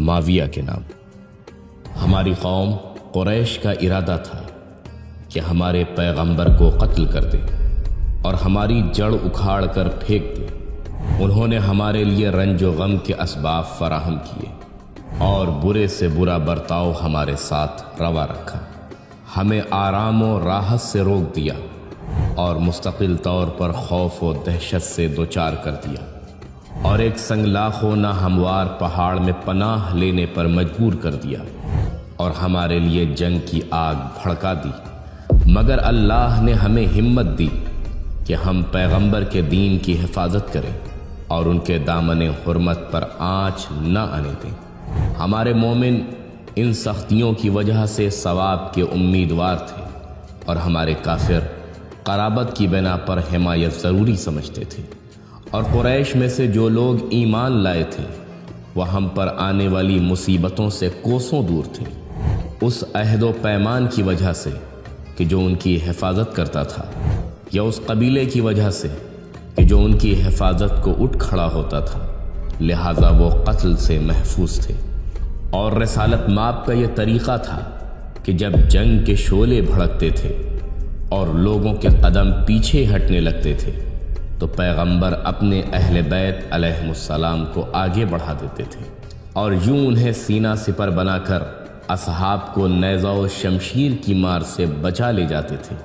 معاویہ کے نام۔ ہماری قوم قریش کا ارادہ تھا کہ ہمارے پیغمبر کو قتل کر دے اور ہماری جڑ اکھاڑ کر پھینک دے۔ انہوں نے ہمارے لیے رنج و غم کے اسباب فراہم کیے اور برے سے برا برتاؤ ہمارے ساتھ روا رکھا، ہمیں آرام و راحت سے روک دیا اور مستقل طور پر خوف و دہشت سے دوچار کر دیا، اور ایک سنگلاخ و ناہموار پہاڑ میں پناہ لینے پر مجبور کر دیا اور ہمارے لیے جنگ کی آگ بھڑکا دی۔ مگر اللہ نے ہمیں ہمت دی کہ ہم پیغمبر کے دین کی حفاظت کریں اور ان کے دامن حرمت پر آنچ نہ آنے دیں۔ ہمارے مومن ان سختیوں کی وجہ سے ثواب کے امیدوار تھے، اور ہمارے کافر قرابت کی بنا پر حمایت ضروری سمجھتے تھے، اور قریش میں سے جو لوگ ایمان لائے تھے وہ ہم پر آنے والی مصیبتوں سے کوسوں دور تھے، اس عہد و پیمان کی وجہ سے کہ جو ان کی حفاظت کرتا تھا، یا اس قبیلے کی وجہ سے کہ جو ان کی حفاظت کو اٹھ کھڑا ہوتا تھا، لہٰذا وہ قتل سے محفوظ تھے۔ اور رسالت مآب کا یہ طریقہ تھا کہ جب جنگ کے شعلے بھڑکتے تھے اور لوگوں کے قدم پیچھے ہٹنے لگتے تھے تو پیغمبر اپنے اہل بیت علیہم السلام کو آگے بڑھا دیتے تھے اور یوں انہیں سینہ سپر بنا کر اصحاب کو نیزہ و شمشیر کی مار سے بچا لے جاتے تھے۔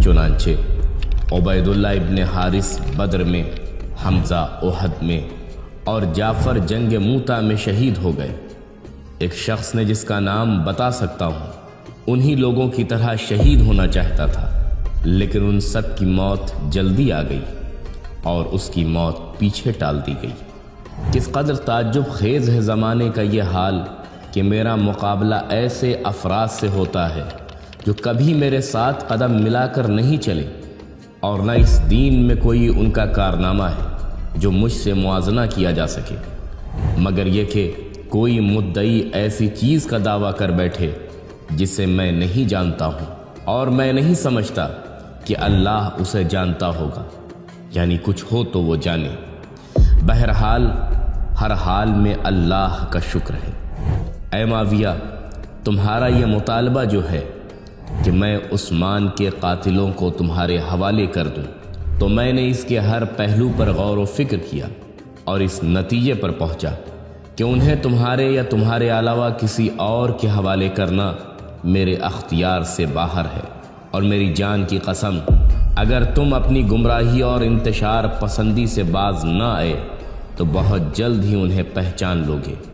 چنانچہ عبید اللہ ابن حارث بدر میں، حمزہ احد میں، اور جعفر جنگ موتا میں شہید ہو گئے۔ ایک شخص نے جس کا نام بتا سکتا ہوں انہی لوگوں کی طرح شہید ہونا چاہتا تھا، لیکن ان سب کی موت جلدی آ گئی اور اس کی موت پیچھے ٹال دی گئی۔ کس قدر تعجب خیز ہے زمانے کا یہ حال کہ میرا مقابلہ ایسے افراد سے ہوتا ہے جو کبھی میرے ساتھ قدم ملا کر نہیں چلے، اور نہ اس دین میں کوئی ان کا کارنامہ ہے جو مجھ سے موازنہ کیا جا سکے، مگر یہ کہ کوئی مدعی ایسی چیز کا دعویٰ کر بیٹھے جسے میں نہیں جانتا ہوں، اور میں نہیں سمجھتا کہ اللہ اسے جانتا ہوگا، یعنی کچھ ہو تو وہ جانے۔ بہرحال ہر حال میں اللہ کا شکر ہے۔ اے معاویہ، تمہارا یہ مطالبہ جو ہے کہ میں عثمان کے قاتلوں کو تمہارے حوالے کر دوں، تو میں نے اس کے ہر پہلو پر غور و فکر کیا اور اس نتیجے پر پہنچا کہ انہیں تمہارے یا تمہارے علاوہ کسی اور کے حوالے کرنا میرے اختیار سے باہر ہے، اور میری جان کی قسم اگر تم اپنی گمراہی اور انتشار پسندی سے باز نہ آئے تو بہت جلد ہی انہیں پہچان لوگے۔